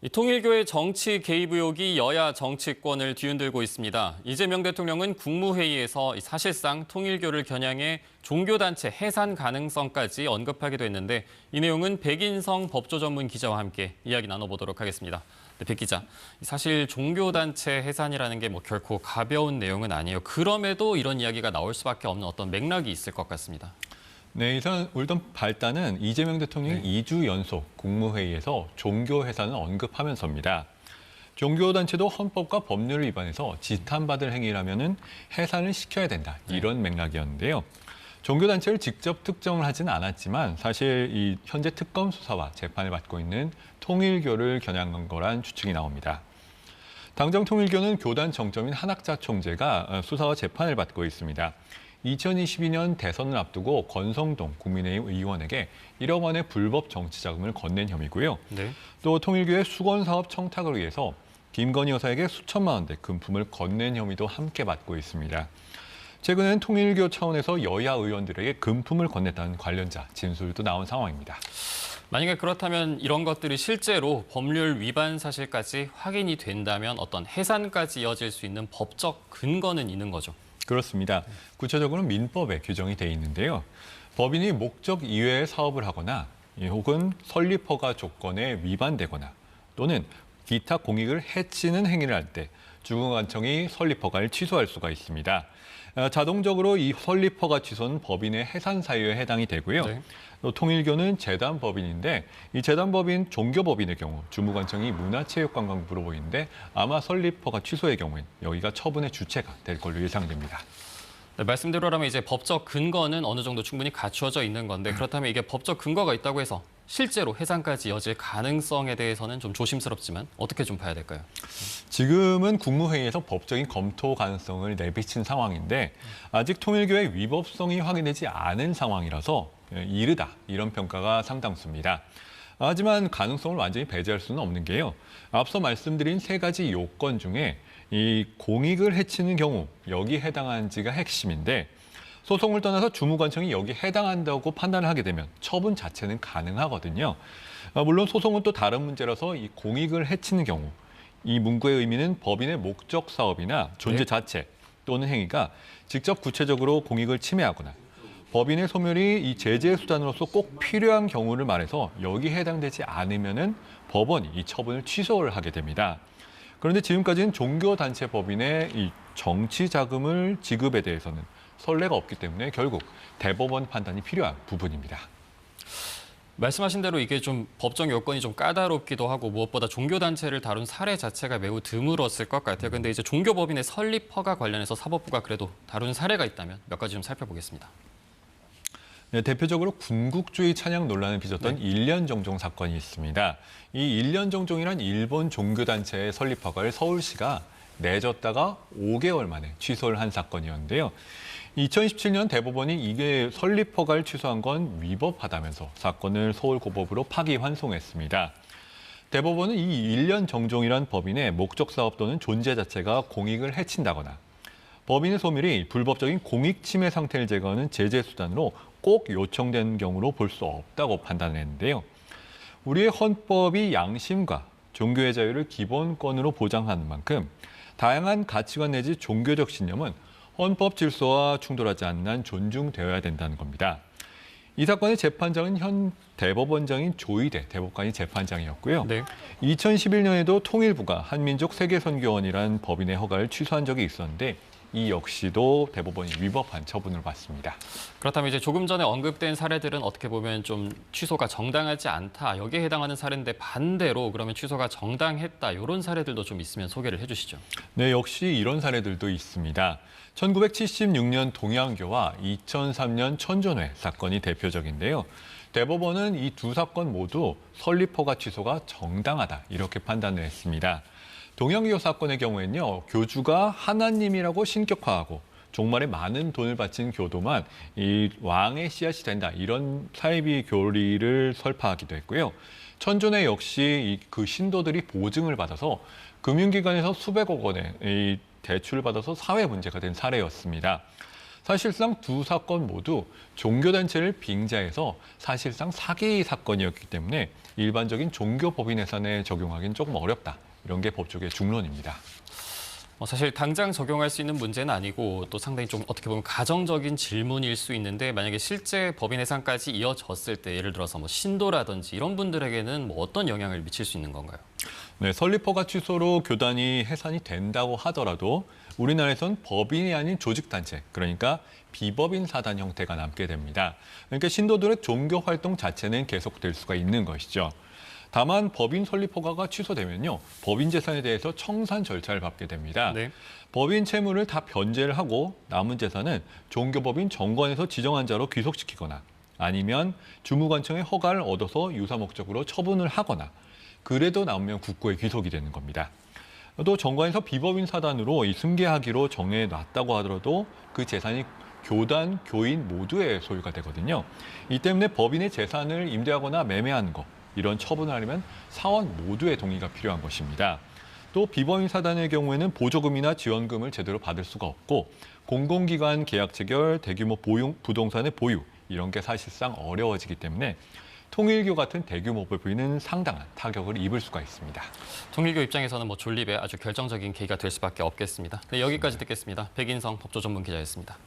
이 통일교의 정치 개입 의혹이 여야 정치권을 뒤흔들고 있습니다. 이재명 대통령은 국무회의에서 사실상 통일교를 겨냥해 종교단체 해산 가능성까지 언급하기도 했는데 이 내용은 백인성 법조전문 기자와 함께 이야기 나눠보도록 하겠습니다. 네, 백 기자, 사실 종교단체 해산이라는 게 결코 가벼운 내용은 아니에요. 그럼에도 이런 이야기가 나올 수밖에 없는 어떤 맥락이 있을 것 같습니다. 네, 일단 발단은 이재명 대통령이 2주 연속 국무회의에서 종교 해산을 언급하면서입니다. 종교단체도 헌법과 법률을 위반해서 지탄받을 행위라면 해산을 시켜야 된다, 이런 맥락이었는데요. 종교단체를 직접 특정을 하지는 않았지만 사실 이 현재 특검 수사와 재판을 받고 있는 통일교를 겨냥한 거란 추측이 나옵니다. 당정 통일교는 교단 정점인 한학자 총재가 수사와 재판을 받고 있습니다. 2022년 대선을 앞두고 권성동 국민의힘 의원에게 1억 원의 불법 정치 자금을 건넨 혐의고요. 네. 또 통일교의 수건 사업 청탁을 위해서 김건희 여사에게 수천만 원대 금품을 건넨 혐의도 함께 받고 있습니다. 최근엔 통일교 차원에서 여야 의원들에게 금품을 건넸다는 관련자 진술도 나온 상황입니다. 만약에 그렇다면 이런 것들이 실제로 법률 위반 사실까지 확인이 된다면 어떤 해산까지 이어질 수 있는 법적 근거는 있는 거죠. 그렇습니다. 구체적으로는 민법에 규정이 돼 있는데요. 법인이 목적 이외의 사업을 하거나 혹은 설립 허가 조건에 위반되거나 또는 기타 공익을 해치는 행위를 할 때 주거관청이 설립 허가를 취소할 수가 있습니다. 자동적으로 이 설립 허가 취소는 법인의 해산 사유에 해당이 되고요. 네. 또 통일교는 재단 법인인데 이 재단 법인 종교법인의 경우 주무관청이 문화체육관광부로 보이는데 아마 설립 허가 취소의 경우엔 여기가 처분의 주체가 될 걸로 예상됩니다. 네, 말씀대로라면 이제 법적 근거는 어느 정도 충분히 갖추어져 있는 건데 그렇다면 이게 법적 근거가 있다고 해서 실제로 해산까지 이어질 가능성에 대해서는 좀 조심스럽지만 어떻게 좀 봐야 될까요? 지금은 국무회의에서 법적인 검토 가능성을 내비친 상황인데 아직 통일교의 위법성이 확인되지 않은 상황이라서 이르다, 이런 평가가 상당수입니다. 하지만 가능성을 완전히 배제할 수는 없는 게요. 앞서 말씀드린 세 가지 요건 중에 이 공익을 해치는 경우 여기 해당하는지가 핵심인데 소송을 떠나서 주무관청이 여기 해당한다고 판단을 하게 되면 처분 자체는 가능하거든요. 물론 소송은 또 다른 문제라서 이 공익을 해치는 경우 이 문구의 의미는 법인의 목적 사업이나 존재 자체 또는 행위가 직접 구체적으로 공익을 침해하거나 법인의 소멸이 이 제재 수단으로서 꼭 필요한 경우를 말해서 여기 해당되지 않으면은 법원이 이 처분을 취소를 하게 됩니다. 그런데 지금까지는 종교단체 법인의 이 정치 자금을 지급에 대해서는 선례가 없기 때문에 결국 대법원 판단이 필요한 부분입니다. 말씀하신 대로 이게 좀 법적 요건이 좀 까다롭기도 하고 무엇보다 종교단체를 다룬 사례 자체가 매우 드물었을 것 같아요. 근데 이제 종교법인의 설립 허가 관련해서 사법부가 그래도 다룬 사례가 있다면 몇 가지 좀 살펴보겠습니다. 네, 대표적으로 군국주의 찬양 논란을 빚었던 일련정종 사건이 있습니다. 이 일련정종이란 일본 종교단체의 설립 허가를 서울시가 내줬다가 5개월 만에 취소를 한 사건이었는데요. 2017년 대법원이 이게 설립 허가를 취소한 건 위법하다면서 사건을 서울고법으로 파기환송했습니다. 대법원은 이 일련정종이란 법인의 목적 사업 또는 존재 자체가 공익을 해친다거나 법인의 소멸이 불법적인 공익 침해 상태를 제거하는 제재 수단으로 꼭 요청된 경우로 볼 수 없다고 판단했는데요. 우리의 헌법이 양심과 종교의 자유를 기본권으로 보장하는 만큼 다양한 가치관 내지 종교적 신념은 헌법 질서와 충돌하지 않는 한 존중되어야 된다는 겁니다. 이 사건의 재판장은 현 대법원장인 조희대 대법관이 재판장이었고요. 네. 2011년에도 통일부가 한민족 세계선교원이라는 법인의 허가를 취소한 적이 있었는데 이 역시도 대법원이 위법한 처분을 받습니다. 그렇다면 이제 조금 전에 언급된 사례들은 어떻게 보면 좀 취소가 정당하지 않다, 여기에 해당하는 사례인데 반대로 그러면 취소가 정당했다, 이런 사례들도 좀 있으면 소개를 해주시죠. 네, 역시 이런 사례들도 있습니다. 1976년 동양교와 2003년 천존회 사건이 대표적인데요. 대법원은 이 두 사건 모두 설립 허가 취소가 정당하다, 이렇게 판단을 했습니다. 동양교 사건의 경우에는요, 교주가 하나님이라고 신격화하고 종말에 많은 돈을 바친 교도만 이 왕의 씨앗이 된다, 이런 사이비 교리를 설파하기도 했고요. 천존회 역시 그 신도들이 보증을 받아서 금융기관에서 수백억 원의 이 대출을 받아서 사회 문제가 된 사례였습니다. 사실상 두 사건 모두 종교단체를 빙자해서 사실상 사기 사건이었기 때문에 일반적인 종교법인 해산에 적용하기는 조금 어렵다. 이런 게 법조계의 중론입니다. 사실 당장 적용할 수 있는 문제는 아니고 또 상당히 좀 어떻게 보면 가정적인 질문일 수 있는데 만약에 실제 법인 해산까지 이어졌을 때 예를 들어서 뭐 신도라든지 이런 분들에게는 뭐 어떤 영향을 미칠 수 있는 건가요? 네, 설립허가 취소로 교단이 해산이 된다고 하더라도 우리나라에선 법인이 아닌 조직단체, 그러니까 비법인 사단 형태가 남게 됩니다. 그러니까 신도들의 종교 활동 자체는 계속될 수가 있는 것이죠. 다만 법인 설립 허가가 취소되면요, 법인 재산에 대해서 청산 절차를 밟게 됩니다. 네. 법인 채무를 다 변제를 하고 남은 재산은 종교법인 정관에서 지정한 자로 귀속시키거나 아니면 주무관청의 허가를 얻어서 유사 목적으로 처분을 하거나 그래도 남으면 국고에 귀속이 되는 겁니다. 또 정관에서 비법인 사단으로 승계하기로 정해놨다고 하더라도 그 재산이 교단, 교인 모두의 소유가 되거든요. 이 때문에 법인의 재산을 임대하거나 매매하는 것, 이런 처분을 하려면 사원 모두의 동의가 필요한 것입니다. 또 비법인 사단의 경우에는 보조금이나 지원금을 제대로 받을 수가 없고 공공기관 계약 체결, 대규모 부동산의 보유 이런 게 사실상 어려워지기 때문에 통일교 같은 대규모 법인은 상당한 타격을 입을 수가 있습니다. 통일교 입장에서는 뭐 존립에 아주 결정적인 계기가 될 수밖에 없겠습니다. 네, 여기까지 듣겠습니다. 백인성 법조전문기자였습니다.